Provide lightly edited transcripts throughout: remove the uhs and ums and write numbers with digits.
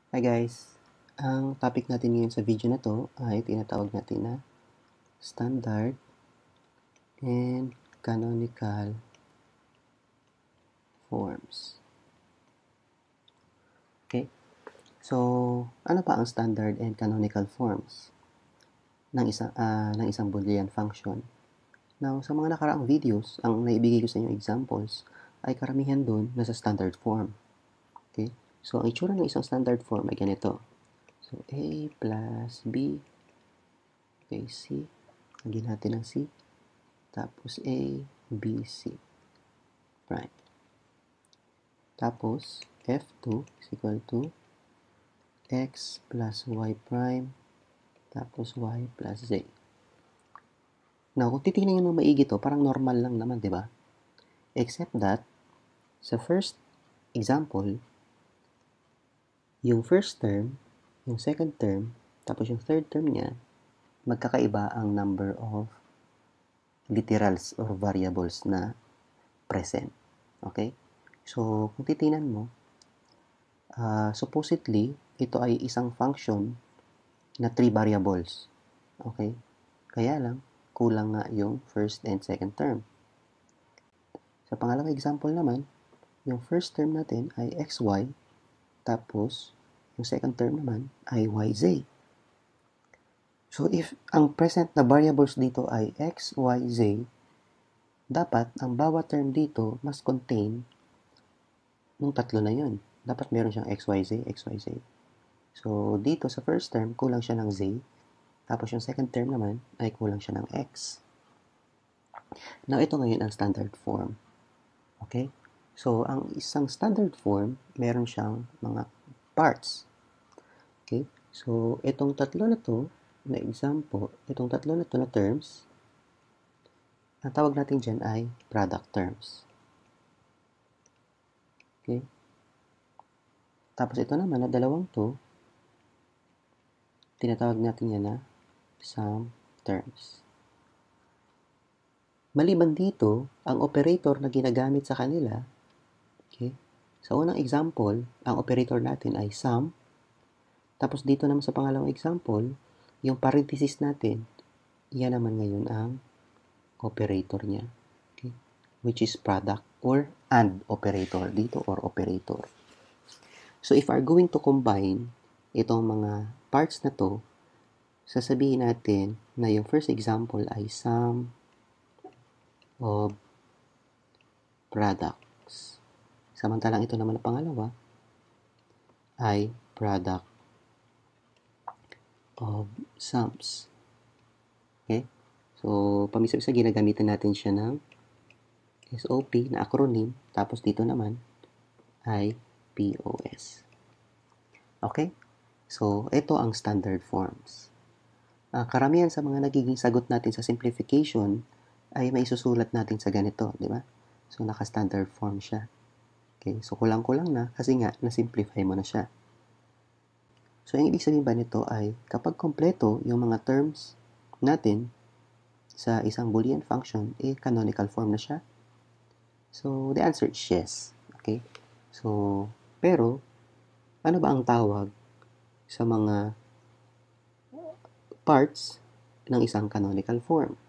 Hi guys! Ang topic natin ngayon sa video na to ay tinatawag natin na standard and canonical forms. Okay? So, ano pa ang standard and canonical forms ng isang Boolean function? Now, sa mga nakaraang videos, ang naibigay ko sa inyo examples ay karamihan doon nasa standard form. Okay? So, ang itsura ng isang standard form ay ganito. So, A plus B, okay, C, lagyan natin ng C, tapos A, B, C, prime. Tapos, F2 is equal to X plus Y prime, tapos Y plus Z. Now, kung titingnan nyo ng maigi to, parang normal lang naman, di ba? Except that, sa first example, yung first term, yung second term, tapos yung third term niya, magkakaiba ang number of literals or variables na present. Okay? So, kung titingnan mo, supposedly, ito ay isang function na 3 variables. Okay? Kaya lang, kulang nga yung first and second term. Sa pangalawang example naman, yung first term natin ay xy, tapos yung second term naman ay yz. So, if ang present na variables dito ay x, y, z, dapat ang bawat term dito must contain nung tatlo na yun. Dapat meron siyang x, y, z, x, y, z. So, dito sa first term, kulang siya ng z. Tapos yung second term naman ay kulang siya ng x. Now, ito ngayon ang standard form. Okay? So, ang isang standard form, meron siyang mga parts. Okay? So, itong tatlo na to, na example, itong tatlo na to na terms, ang tawag natin dyan ay product terms. Okay? Tapos ito naman na dalawang to, tinatawag natin yan na sum terms. Maliban dito, ang operator na ginagamit sa kanila, okay? Sa unang example, ang operator natin ay sum. Tapos dito naman sa pangalawang example, yung parenthesis natin, yan naman ngayon ang operator niya. Okay? Which is product or and operator dito or operator. So if are going to combine itong mga parts na to, sasabihin natin na yung first example ay sum of products. Samantalang ito naman na pangalawa ay product of sums. Okay? So, pamisa-misa ginagamitan natin siya ng SOP na acronym, tapos dito naman ay POS. Okay? So, ito ang standard forms. Karamihan sa mga nagiging sagot natin sa simplification ay may susulat natin sa ganito, di ba? So, naka-standard form siya. Okay? So, kulang-kulang na kasi nga, na-simplify mo na siya. So, ang ibig sabihin ba nito ay kapag kompleto yung mga terms natin sa isang Boolean function, canonical form na siya? So, the answer is yes. Okay? So, pero, ano ba ang tawag sa mga parts ng isang canonical form?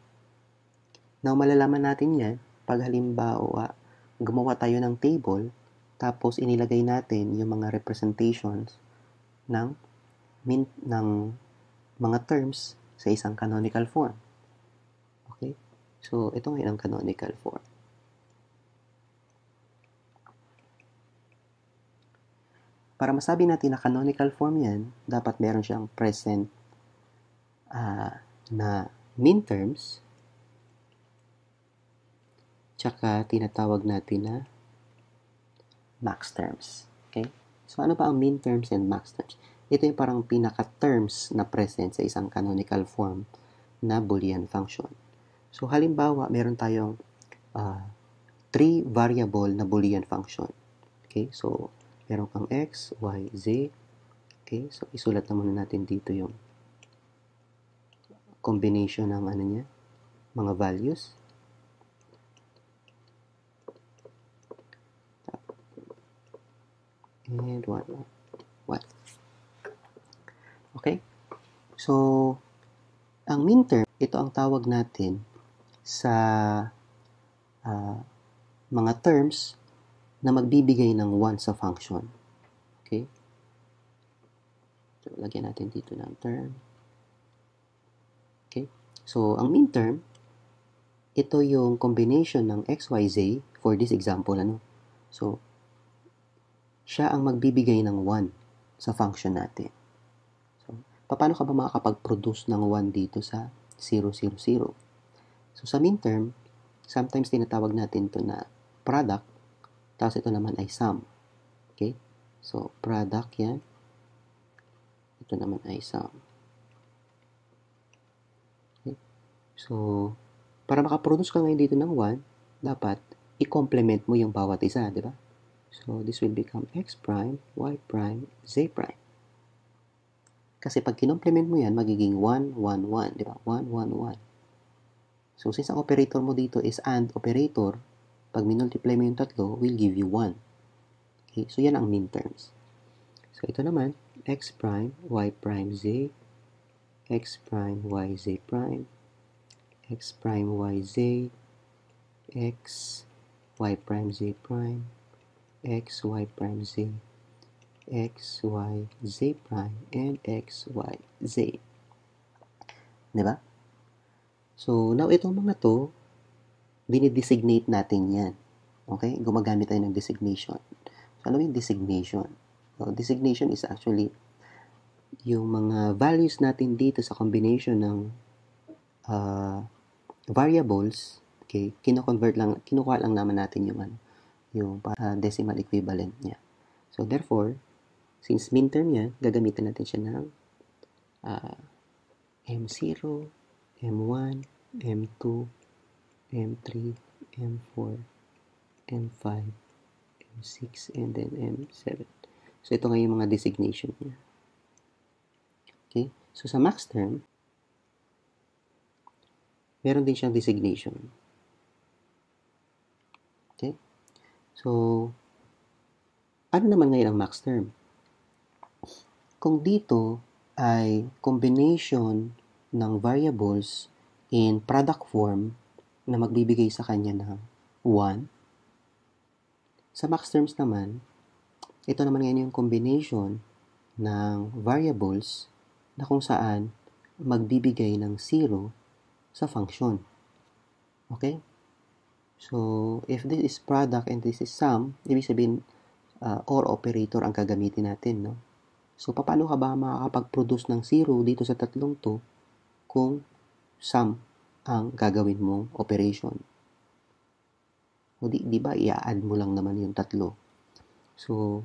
Now, malalaman natin yan pag halimbawa gumawa tayo ng table tapos inilagay natin yung mga representations ng mga terms sa isang canonical form. Okay? So, ito ngayon ang canonical form. Para masabi natin na canonical form yan, dapat meron siyang present na min terms, tsaka tinatawag natin na max terms. Okay? So, ano ba ang min terms and max terms? Ito yung parang pinaka-terms na present sa isang canonical form na Boolean function. So, halimbawa, meron tayong 3 variable na Boolean function. Okay? So, meron kang x, y, z. Okay? So, isulat na muna natin dito yung combination ng ano niya, mga values. And what? Okay? So, ang min term, ito ang tawag natin sa mga terms na magbibigay ng 1 sa function. Okay? So, lagyan natin dito ng term. Okay? So, ang min term, ito yung combination ng x, y, z for this example. So, siya ang magbibigay ng 1 sa function natin. So, paano ka ba makakapag-produce ng 1 dito sa 0, 0, 0? So, sa min term, sometimes tinatawag natin ito na product, tapos ito naman ay sum. Okay? So, product yan. Ito naman ay sum. Okay? So, para makaproduce ka ngayon dito ng 1, dapat i-complement mo yung bawat isa, di ba? So, this will become x prime, y prime, z prime. Kasi pag kinomplement mo yan, magiging 1, 1, 1, di ba? 1, 1, 1. So, since ang operator mo dito is AND operator, pag minultiply mo yung tatlo, will give you 1. Okay? So, yan ang min terms. So, ito naman, x prime, y prime, z, x prime, y, z prime, x prime, y, z, x, y prime, z prime, x, y prime, z, x, y, z prime, and x, y, z. Diba? So, now itong mga to, dinidesignate natin yan. Okay? Gumagamit tayo ng designation. So, ano yung designation? So, designation is actually yung mga values natin dito sa combination ng variables, okay, kinukuha lang naman natin yung decimal equivalent niya. So, therefore, since min term yan, gagamitin natin siya ng M0, M1, M2, M3, M4, M5, M6, and then M7. So, ito nga yung mga designation niya. Okay? So, sa max term, meron din siyang designation. Okay? So, ano naman ngayon ang max term? Kung dito ay combination ng variables in product form na magbibigay sa kanya ng 1, sa max terms naman, ito naman ngayon yung combination ng variables na kung saan magbibigay ng 0 sa function. Okay? So, if this is product and this is sum, ibig sabihin, OR operator ang gagamitin natin, no? So, paano ka ba makakapag-produce ng 0 dito sa tatlong to kung sum ang gagawin mong operation? O di ba, i-add mo lang naman yung tatlo. So,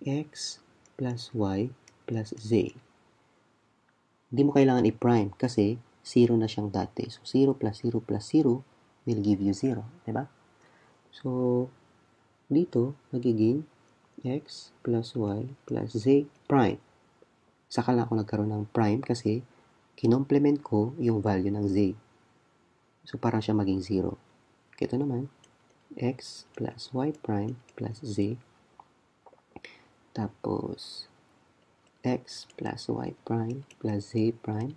x plus y plus z. Hindi mo kailangan i-prime kasi 0 na siyang dati. So, 0 plus 0 plus 0 will give you 0. Diba? So, dito, magiging x plus y plus z prime. Saka lang ako nagkaroon ng prime kasi kinomplement ko yung value ng z. So, parang siya maging 0. Ito naman, x plus y prime plus z. Tapos, x plus y prime plus z prime.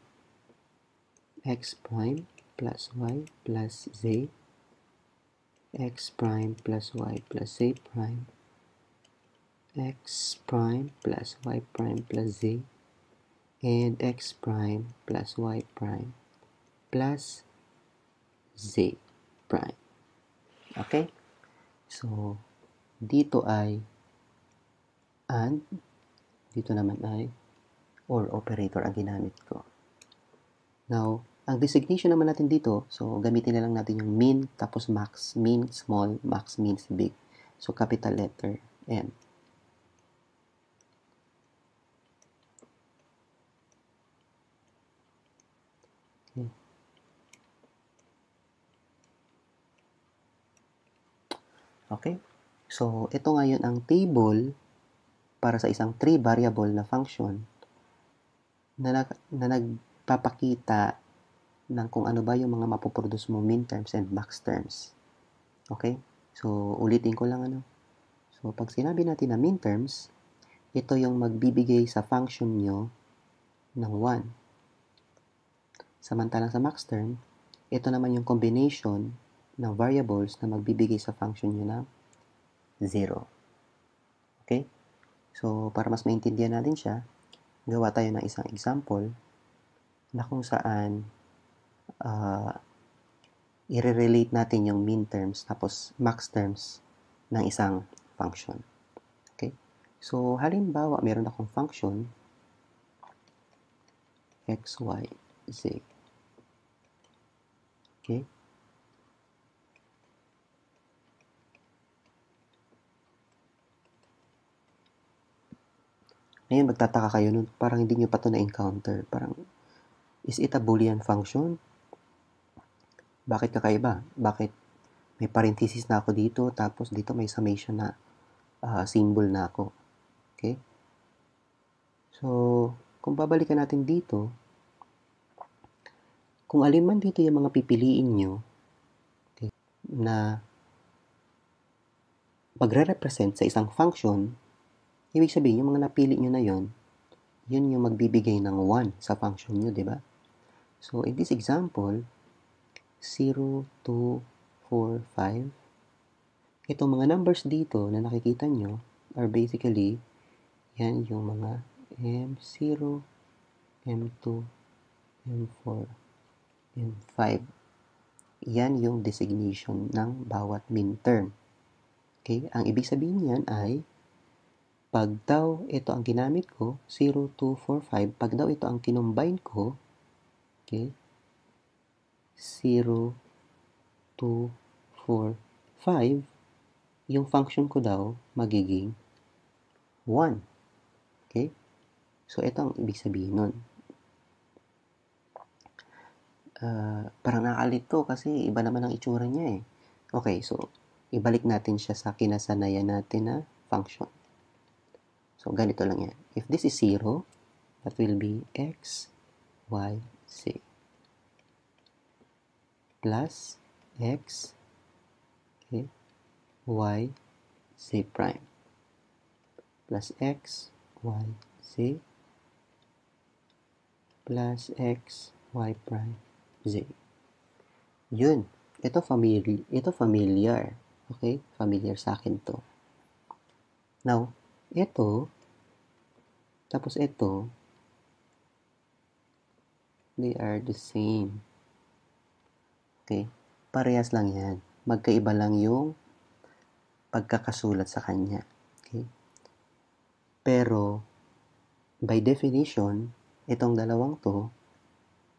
X prime plus y plus z. X prime plus y plus z prime. X prime plus y prime plus z. And x prime plus y prime plus z prime. Okay? So, dito ay and, dito naman ay OR operator ang ginamit ko. Now, ang designation naman natin dito, so gamitin na lang natin yung min, tapos max, min, small, max means big. So, capital letter M. Okay. Okay? So, ito ngayon ang table para sa isang 3 variable na function na nagpapakita ng kung ano ba yung mga mapoproduce mo min terms and max terms. Okay? So, ulitin ko lang So, pag sinabi natin na min terms, ito yung magbibigay sa function nyo ng 1. Samantalang sa max term, ito naman yung combination ng variables na magbibigay sa function nyo ng 0. Okay? So, para mas maintindihan natin siya, gawa tayo ng isang example na kung saan i-relate natin yung min terms tapos max terms ng isang function. Okay? So, halimbawa, meron akong function x, y, z. Okay? Ngayon, magtataka kayo nun, parang hindi nyo pa ito na-encounter. Parang, is it a Boolean function? Bakit kakaiba? Bakit may parenthesis na ako dito, tapos dito may summation na symbol na ako? Okay? So, kung babalikan natin dito, kung alin man dito yung mga pipiliin nyo, okay, na pagre-represent sa isang function, ibig sabihin, yung mga napili nyo na yun yung magbibigay ng 1 sa function nyo, di ba? So, in this example, 0, 2, 4, 5, itong mga numbers dito na nakikita nyo are basically, yan yung mga M0, M2, M4, M5. Yan yung designation ng bawat min term. Okay? Ang ibig sabihin niyan ay pag daw ito ang ginamit ko, 0, 2, 4, 5, pag daw ito ang kinombine ko, okay, 0, 2, 4, 5, yung function ko daw magiging 1. Okay? So, ito ang ibig sabihin nun. Parang nakalito kasi iba naman ang itsura niya eh. Okay, so, ibalik natin siya sa kinasanayan natin na function. So, ganito lang yan. If this is 0, that will be x, y, z. Plus x, okay, y, z prime. Plus x, y, z. Plus x, y prime, z. Yun. Ito familiar. Okay? Familiar sa akin to. Now, ito, tapos ito, they are the same. Okay? Parehas lang yan. Magkaiba lang yung pagkakasulat sa kanya. Okay? Pero, by definition, itong dalawang to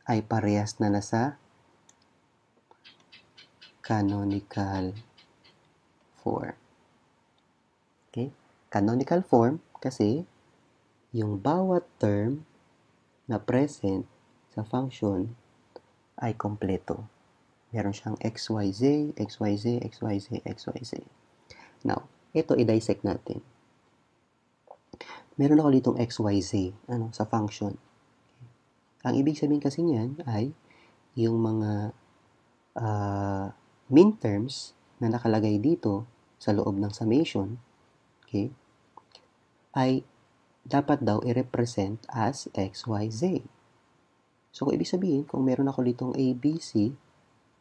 ay parehas na nasa canonical form. Okay? Canonical form kasi yung bawat term na present sa function ay kompleto. Meron siyang xyz, xyz, xyz, xyz. Now, ito i-dissect natin. Meron ako ditong xyz sa function. Ang ibig sabihin kasi niyan ay yung mga min terms na nakalagay dito sa loob ng summation, okay, ay dapat daw i-represent as xyz. So, kung ibig sabihin, kung meron ako ditong ABC,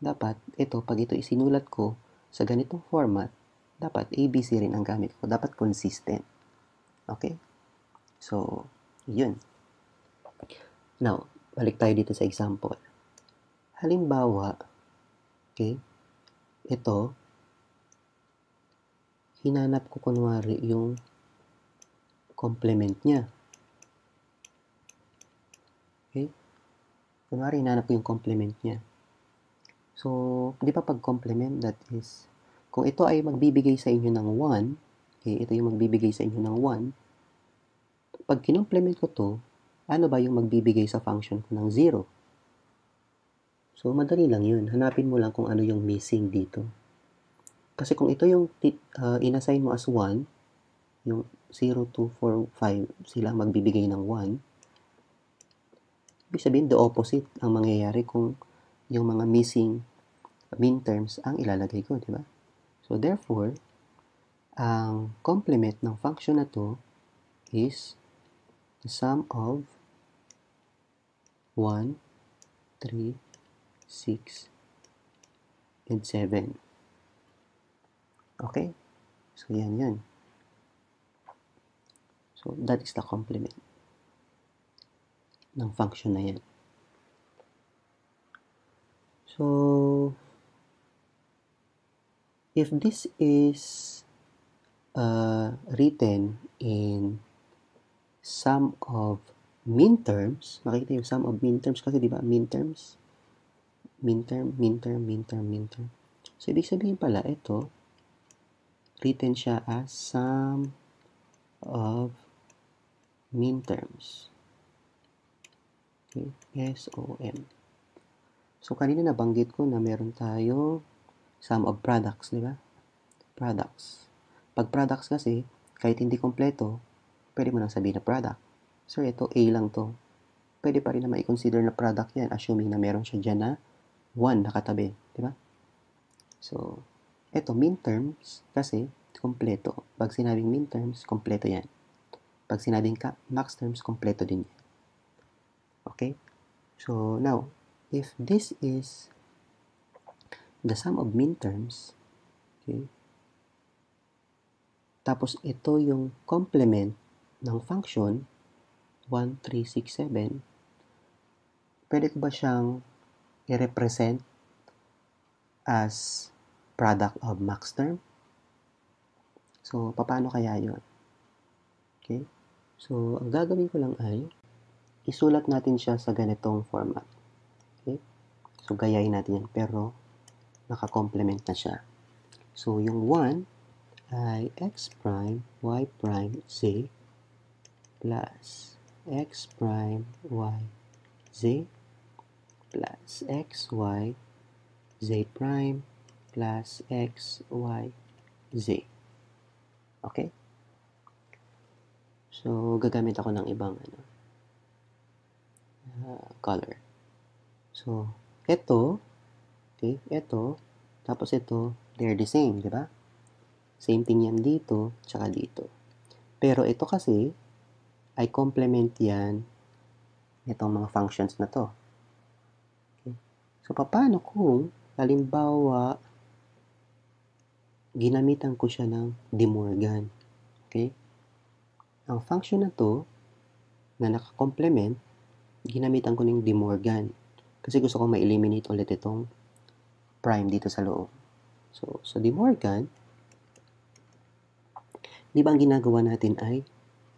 dapat ito, pag ito isinulat ko sa ganitong format, dapat ABC rin ang gamit ko. Dapat consistent. Okay? So, yun. Now, balik tayo dito sa example. Halimbawa, okay, ito, hinanap ko kunwari yung complement niya. Okay? Kunwari, hinanap ko yung complement niya. So, di ba pag complement, that is, kung ito ay magbibigay sa inyo ng 1, okay, ito yung magbibigay sa inyo ng 1, pag kinomplement ko to, ano ba yung magbibigay sa function ko ng 0? So, madali lang yun. Hanapin mo lang kung ano yung missing dito. Kasi kung ito yung inassign mo as 1, yung 0, 2, 4, 5, sila magbibigay ng 1, ibig sabihin, the opposite ang mangyayari kung yung mga missing min terms ang ilalagay ko, di ba? So, therefore, ang complement ng function na to is the sum of 1, 3, 6, and 7. Okay? So, yan. So, that is the complement ng function na yan. So, if this is written in sum of min terms, makikita yung sum of min terms kasi di ba min terms? Min term. So, ibig sabihin pala, ito, written siya as sum of min terms. Okay, SOM. So, kanina nabanggit ko na meron tayo sum of products, di ba? Products. Pag products kasi, kahit hindi kompleto, pwede mo nang sabihin na product. So, ito, A lang to. Pwede pa rin na mai-consider na product yan, assuming na meron siya dyan na 1 nakatabi. Di ba? So, ito, min terms, kasi, kompleto. Pag sinabing min terms, kompleto yan. Pag sinabing max terms, kompleto din yan. Okay? So, now, if this is the sum of min terms, okay, tapos ito yung complement ng function, 1, 3, 6, 7, pwede ko ba siyang i-represent as product of max term? So, paano kaya yun? Okay? So, ang gagawin ko lang ay isulat natin siya sa ganitong format. Okay? So, gayahin natin yan, pero naka-complement na siya. So, yung 1 ay x prime, y prime, z plus x prime, y, z plus x, y, z prime plus x, y, z. Okay? So, gagamit ako ng ibang color. So, ito, okay, ito, tapos ito, they're the same, di ba? Same thing yan dito, tsaka dito. Pero ito kasi, ay complement yan itong mga functions na to. Okay? So, paano kung, halimbawa, ginamitan ko siya ng De Morgan. Okay? Ang function na to, na nakakomplement, ginamitan ko ng De Morgan. Kasi gusto ko ma-eliminate ulit itong prime dito sa loob. So De Morgan, di ba ang ginagawa natin ay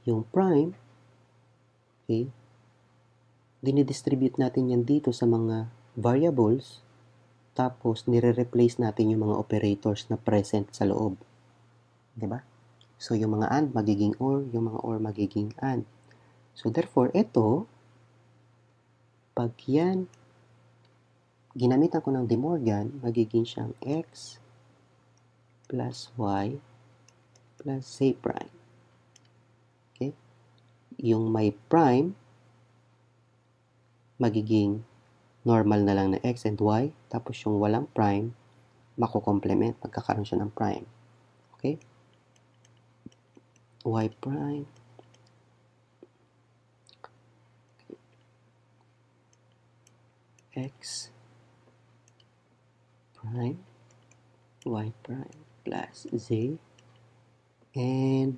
yung prime, okay, dinidistribute natin yan dito sa mga variables, tapos nire-replace natin yung mga operators na present sa loob. Di ba? So yung mga AND magiging OR, yung mga OR magiging AND. So therefore, ito, pag yan, ginamitan ko ng De Morgan, magiging siyang x plus y plus z prime. Okay? Yung may prime, magiging normal na lang na x and y, tapos yung walang prime, mako-complement, magkakaroon siya ng prime. Okay? Y prime, x prime, y prime plus z, and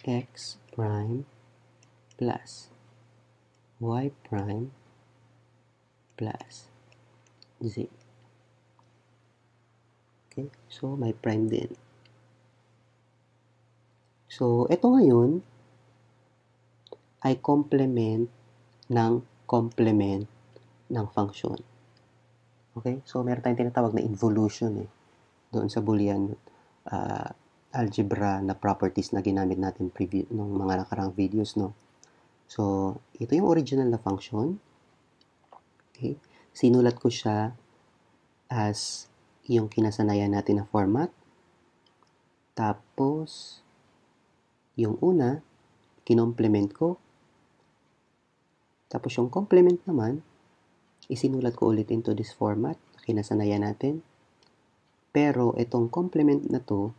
x prime plus y prime plus z. Okay? So, may prime din. So, ito ngayon ay complement ng complement ng function. Okay? So, meron tayong tinatawag na involution doon sa Boolean algebra na properties na ginamit natin nung mga nakarang videos, no? So, ito yung original na function. Okay? Sinulat ko siya as yung kinasanayan natin na format. Tapos, yung una, kinomplement ko. Tapos yung complement naman, isinulat ko ulit into this format, kinasanayan natin. Pero itong complement na to,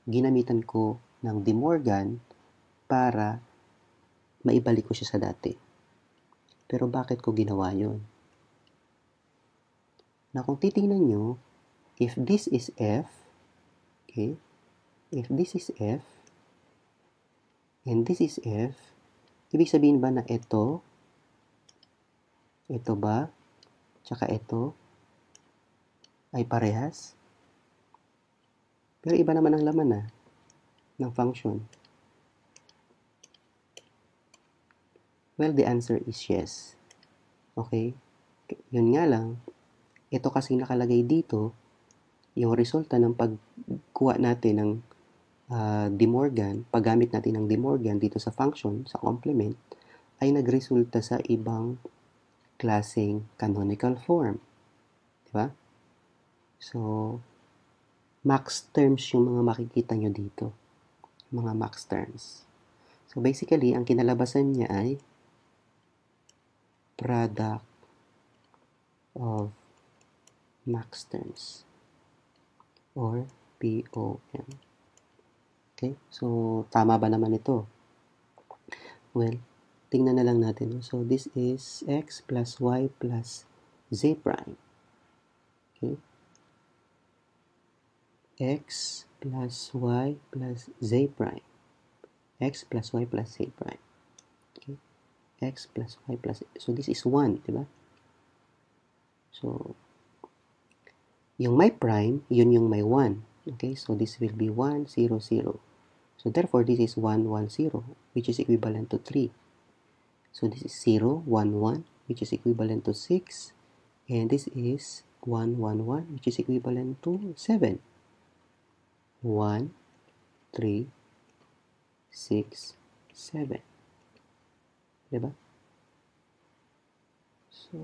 ginamitan ko ng De Morgan para maibalik ko siya sa dati. Pero bakit ko ginawa yun? Na kung titingnan nyo, if this is f, okay, if this is f, and this is f, ibig sabihin ba na ito ba, tsaka ito, ay parehas? Pero iba naman ang laman ng function. Well, the answer is yes. Okay? Yun nga lang, ito kasi nakalagay dito, yung resulta ng pagkuha natin ng De Morgan, paggamit natin ng De Morgan dito sa function, sa complement, ay nagresulta sa ibang klaseng canonical form. Diba? So, max terms yung mga makikita nyo dito. Mga max terms. So, basically, ang kinalabasan niya ay product of max terms or POM. Okay? So, tama ba naman ito? Well, tingnan na lang natin. So, this is x plus y plus z prime. Okay? X plus y plus z prime. X plus y plus z prime. Okay? X plus y plus... So, this is 1, diba? So, yung may prime, yun yung may 1. Okay? So, this will be 1, 0, 0. So, therefore, this is 1, 1, 0, which is equivalent to 3. So, this is 0, 1, 1, which is equivalent to 6. And this is 1, 1, 1, which is equivalent to 7. 1, 3, 6, 7. Diba? So,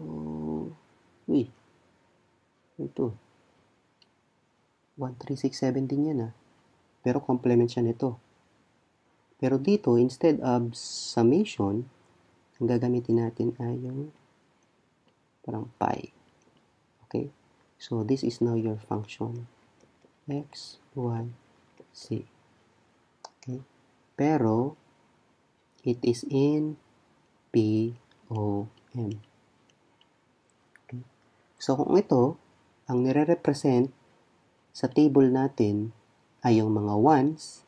ito. 1, 3, 6, 7 din yan Pero complement siya nito. Pero dito, instead of summation, ang gagamitin natin ay yung parang pi. Okay? So, this is now your function. X, Y, Z. Okay? Pero, it is in POM. Okay? So, kung ito, ang nire-represent sa table natin ay yung mga ones,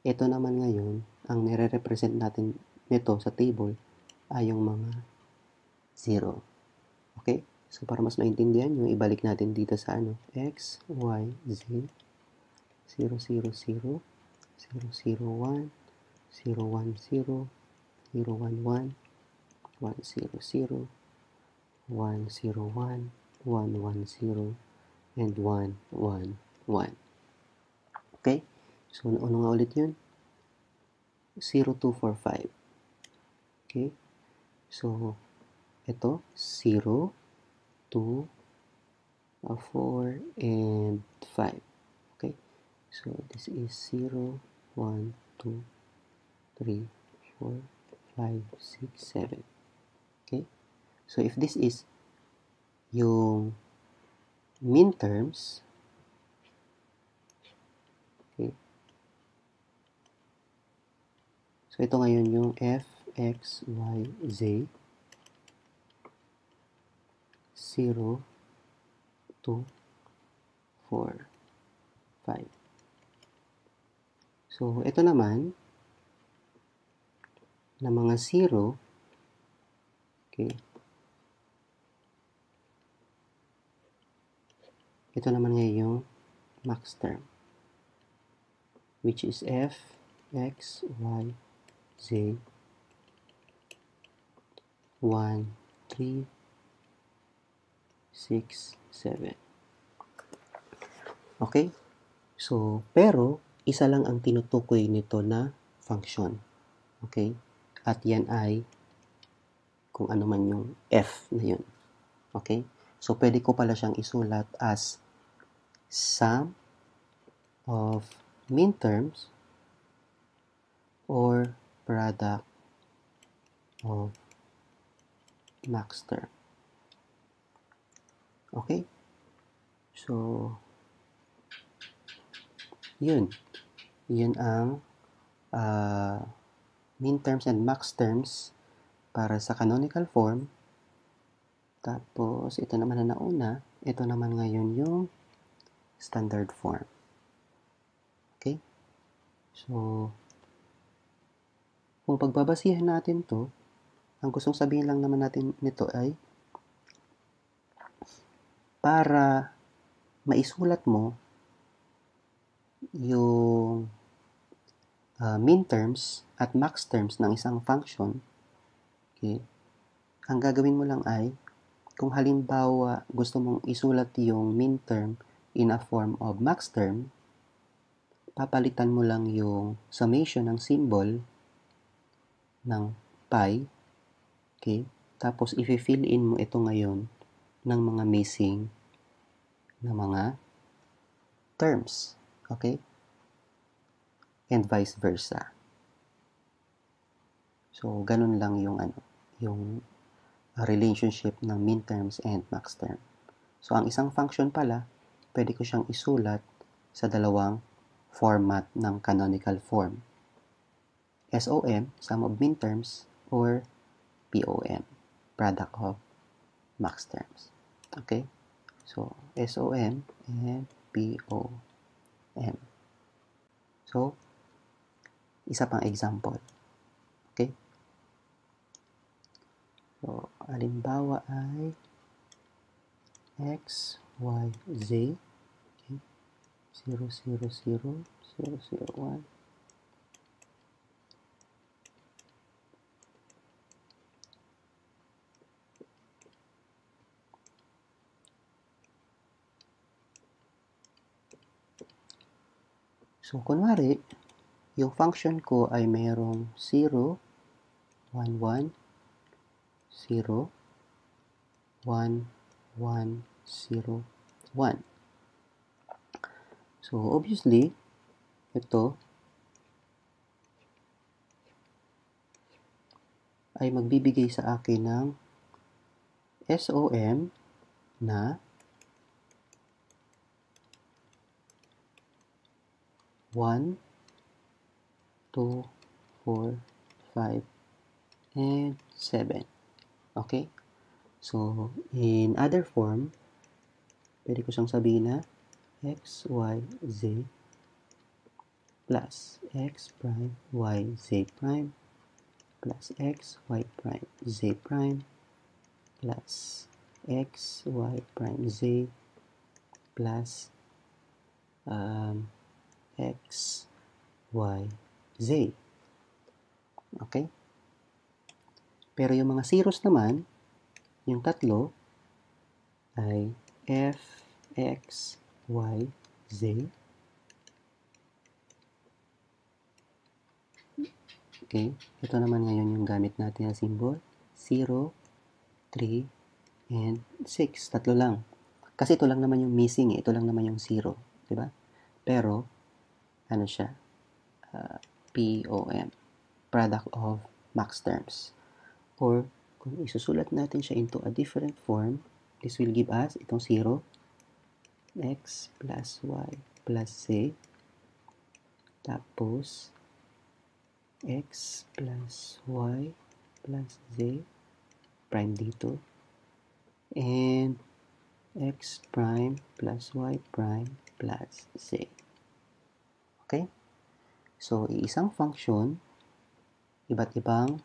ito naman ngayon, ang nire-represent natin nito sa table ay yung mga 0. Okay? So, para mas maintindihan yung ibalik natin dito sa x, y, z, 0, 0, 0, 0, 0, 1, 0, 1, 0, 1, 0, 0, 1, 1, 1, 0, 0, 1, 0, 1, 1, 1, 0, and 1, 1, 1. Okay? So, ano nga ulit yun? 0, 2, 4, 5. Okay? So, ito, 0, 2, 4, and 5. Okay? So, this is 0, 1, 2, 3, 4, 5, 6, 7. Okay? So, if this is yung min terms, okay? So, ito ngayon yung f, x, y, z, 0, 2, 4, 5. So, ito naman, na mga 0, okay, ito naman ngayon yung max term, which is f, x, y, z, 1, 3, 6, 7. Okay? So, pero, isa lang ang tinutukoy nito na function. Okay? At yan ay kung ano man yung f na yun. Okay? So, pwede ko pala siyang isulat as sum of min terms or product of max term. Okay? So, yun. Yun ang min terms and max terms para sa canonical form. Tapos, ito naman na nauna. Ito naman ngayon yung standard form. Okay? So, kung pagbabasihan natin to, ang gustong sabihin lang naman natin nito ay para maisulat mo yung min terms at max terms ng isang function, okay, ang gagawin mo lang ay, kung halimbawa gusto mong isulat yung min term in a form of max term, papalitan mo lang yung summation ng symbol ng pi, okay, tapos i-fill in mo ito ngayon ng mga missing na mga terms, okay, and vice versa. So, ganun lang yung yung relationship ng min terms and max term. So, ang isang function pala, pwede ko siyang isulat sa dalawang format ng canonical form. SOM, sum of min terms, or POM, product of max terms. Okay? So, SOM and POM. So, isa pang example. Okay? So, halimbawa ay x, y, z, okay, 0, 0, 0, 0, 0, 1. So, kunwari, yung function ko ay mayroong 0, 1, 1, 0, 1, 1, 0, 1. So, obviously, ito ay magbibigay sa akin ng SOM na 1, 2, 4, 5, and 7. Okay? So, in other form, pwede ko siyang sabihin na x, y, z plus x prime, y, z prime plus x, y prime, z prime plus x, y prime, z plus x, y, z. Okay? Pero yung mga zeros naman, yung tatlo, ay f, x, y, z. Okay? Ito naman ngayon yung gamit natin na symbol. 0, 3, and 6. Tatlo lang. Kasi ito lang naman yung missing. Ito lang naman yung 0. Diba? Pero, ano siya? POM. Product of max terms. Or, kung isusulat natin siya into a different form, this will give us itong 0, x plus y plus z, tapos x plus y plus z prime dito, and x prime plus y prime plus z. Okay? So, iisang function, iba't ibang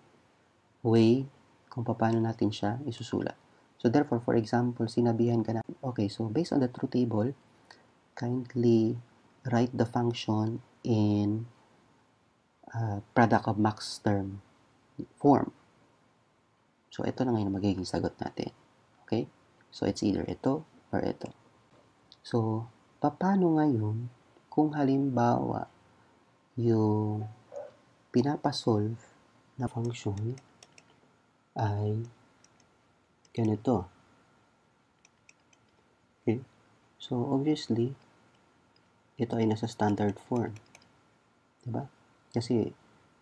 way kung paano natin siya isusulat. So, therefore, for example, sinabihan ka na, okay, so based on the truth table, kindly write the function in product of max term form. So, ito na ngayon magiging sagot natin. Okay? So, it's either ito or ito. So, paano ngayon kung halimbawa yung pinapasolve na function ay ganito. Okay? So, obviously, ito ay nasa standard form. Diba? Kasi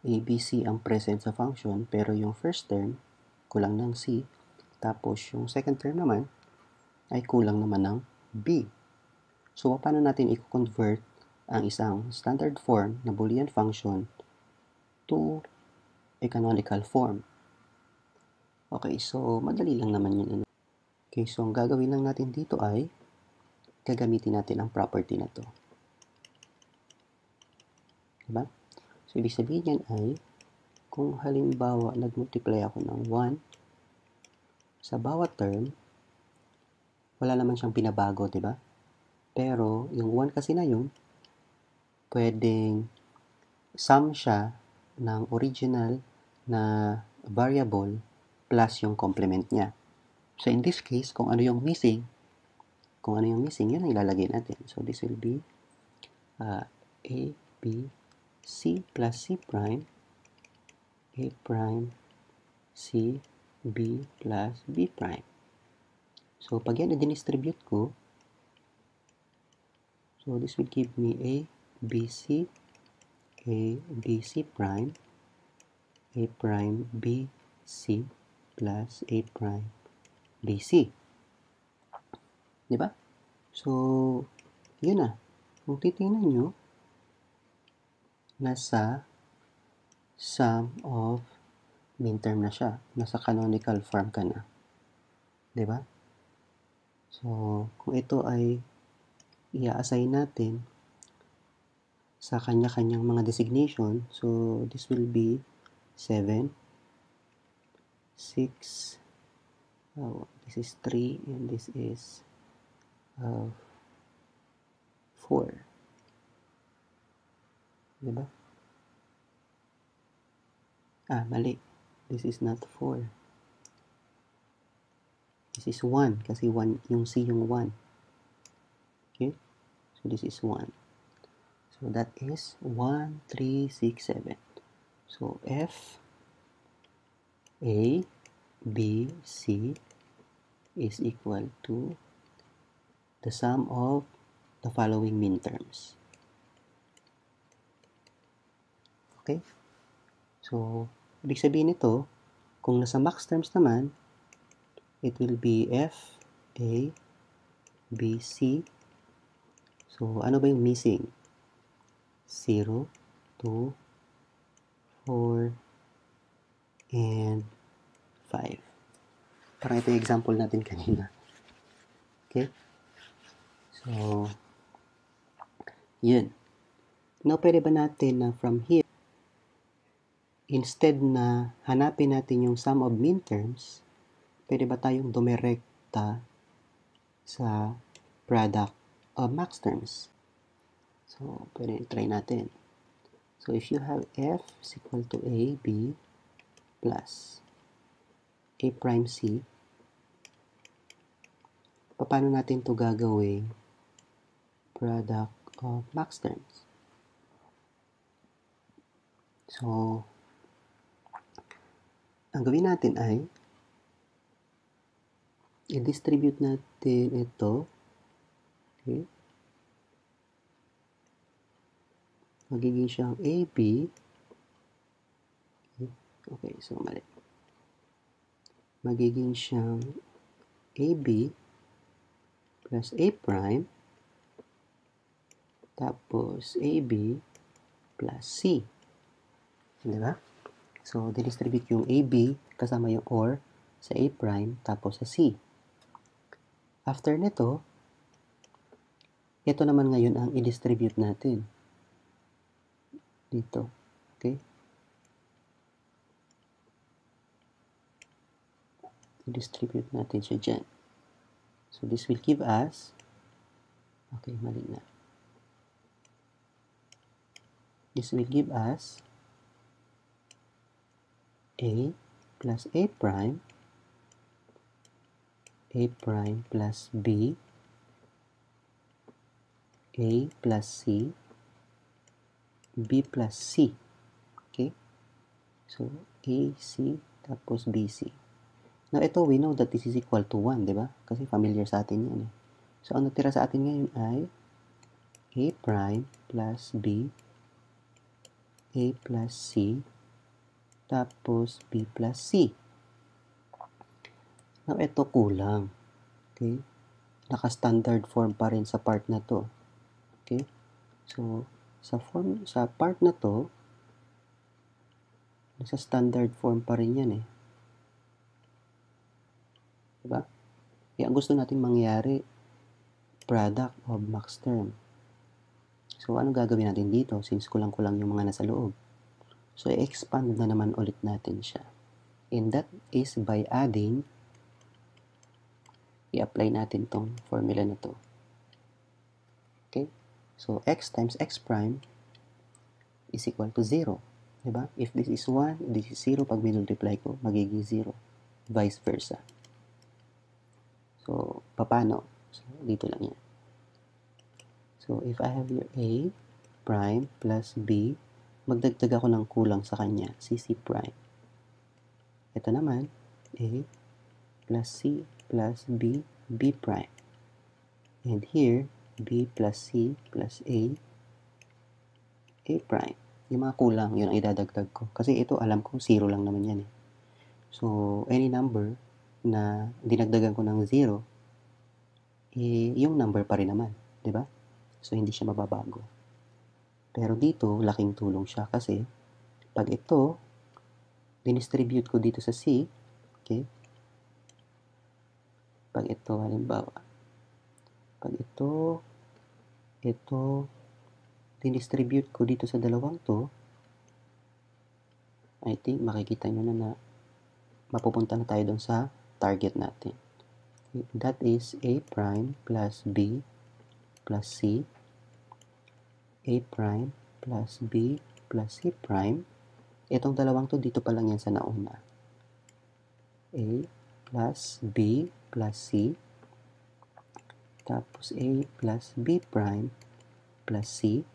ABC ang present sa function, pero yung first term, kulang ng C, tapos yung second term naman, ay kulang naman ng B. So, paano natin i-convert ang isang standard form na Boolean function to a canonical form? Okay, so madali lang naman yun. Okay, so ang gagawin lang natin dito ay gagamitin natin ang property na to. Diba? So, ibig sabihin yan ay kung halimbawa nag-multiply ako ng 1 sa bawat term, wala naman siyang pinabago, diba? Pero yung 1 kasi na yun, pwedeng sum siya ng original na variable plus yung complement niya. So, in this case, kung ano yung missing, yun ang ilalagay natin. So, this will be A, B, C plus C prime, A prime, C, B plus B prime. So, pag yan i-distribute ko, so this will give me A, B, C prime, A prime, B, C plus A prime, B, C. Diba? So, yun na. Kung titingnan nyo, nasa sum of minterm na siya. Nasa canonical form ka na. Diba? So, kung ito ay i-assign natin sa kanya-kanyang mga designation, so this will be 7, 6, this is 3, and this is 4. Diba? Mali. This is not 4. This is 1 kasi 1 yung C yung 1. Okay? So this is 1. So that is 1, 3, 6, 7. So F A B C is equal to the sum of the following minterms. Okay? So, ibig sabihin nito, kung nasa max terms naman, it will be F A B C. So, ano ba yung missing? 0, 2, 4, and 5. Parang ito yung example natin kanina. Okay? So, yun. Now, pwede ba natin na from here, instead na hanapin natin yung sum of minterms, pwede ba tayong dumirekta sa product of max terms? So, pwede try natin. So, if you have F is equal to A, B plus A prime C, paano natin to gagawin product of max terms? So, ang gawin natin ay i-distribute natin ito. Okay? Magiging siyang AB. Okay, so mali. Magiging siyang AB plus A prime tapos AB plus C. Diba? So, distribute yung AB kasama yung OR sa A prime tapos sa C. After nito, ito naman ngayon ang i-distribute natin. Dito. Okay? I-distribute natin siya dyan. So, this will give us, okay, mali na. This will give us A plus A prime plus B, A plus C, B plus C. Okay? So, A, C, tapos B, C. Now, ito, we know that this is equal to 1, di ba? Kasi familiar sa atin yan. So, ang natira sa atin ngayon ay A prime plus B, A plus C, tapos B plus C. Now, ito kulang. Okay? Naka-standard form pa rin sa part na to. Okay? So, sa part na to, nasa standard form pa rin yan . Kaya ang gusto natin mangyari, product of max term. So, ano gagawin natin dito since kulang-kulang yung mga nasa loob? So, i-expand na naman ulit natin siya. And that is by adding, i-apply natin tong formula na to. Okay? So, x times x prime is equal to 0. Diba? If this is 1, this is 0, pag minultiply ko, magiging 0. Vice versa. So, paano? So, dito lang yan. So, if I have here a prime plus b, magdagdag ako ng kulang sa kanya, si c prime. Ito naman, a plus c plus b, b prime. And here, b plus c plus a prime. Yung mga kulang, yun ang idadagdag ko. Kasi ito, alam ko, 0 lang naman yan eh. So, any number na dinagdagan ko ng 0, yung number pa rin naman. Diba? So, hindi siya mababago. Pero dito, laking tulong siya kasi pag ito, dinistribute ko dito sa C, okay? Pag ito, halimbawa, pag ito, dinistribute ko dito sa dalawang to, I think makikita nyo na mapupunta na tayo dun sa target natin. Okay? That is A prime plus B plus C, A prime plus B plus C prime. Itong dalawang to, dito pa lang yan sa nauna. A plus B plus C, tapos A plus B prime plus C.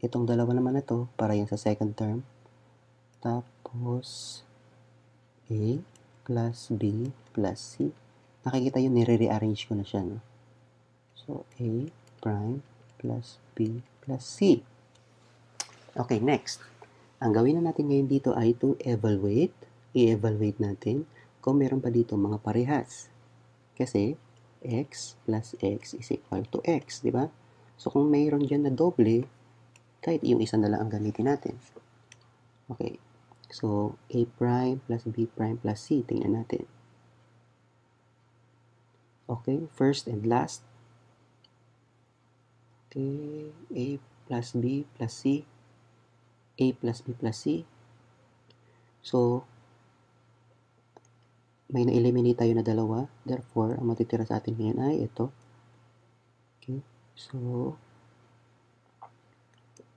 Itong dalawa naman na to, para yan sa second term. Tapos A plus B plus C. Nakikita yun, nire-rearrange ko na siya, no? So, A prime plus B plus C. Okay, next. Ang gawin na natin ngayon dito ay to evaluate. I-evaluate natin kung meron pa dito mga parehas. Kasi, x plus x is equal to x, di ba? So, kung mayroon dyan na doble, kahit yung isa na lang ang gamitin natin. Okay. So, A prime plus B prime plus C. Tingnan natin. Okay, first and last. Okay, A plus B plus C. A plus B plus C. So, may na-eliminate tayo na dalawa. Therefore, ang matitira sa atin ngayon ay ito. Okay, so,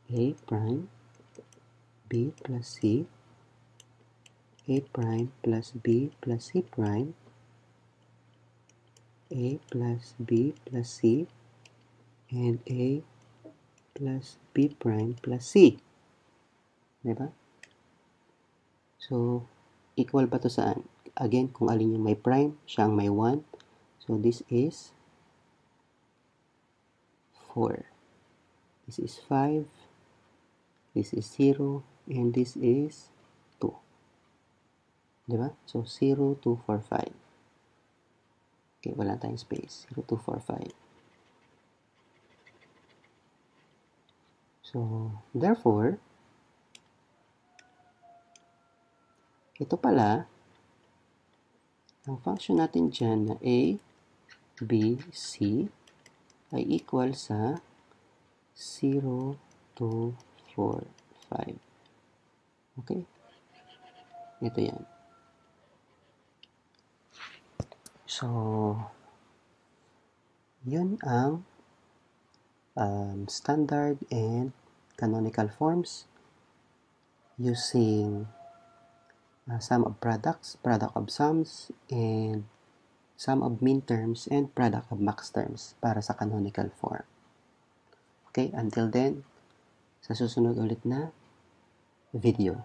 A prime B plus C. A prime plus B plus C prime. A plus B plus C and A plus B prime plus C. Diba? So, equal ba to saan? Again, kung alin yung may prime, siya ang may 1. So, this is 4. This is 5. This is 0. And this is 2. Diba? So, 0, 2, 4, 5. Okay, wala tayong space. 0, 2, 4, 5. So, therefore, ito pala, ang function natin dyan na A, B, C ay equal sa 0, 2, 4, 5. Okay? Ito yan. So, yun ang standard and canonical forms using sum of products, product of sums, and sum of min terms, and product of max terms para sa canonical form. Okay, until then, sa susunod ulit na video.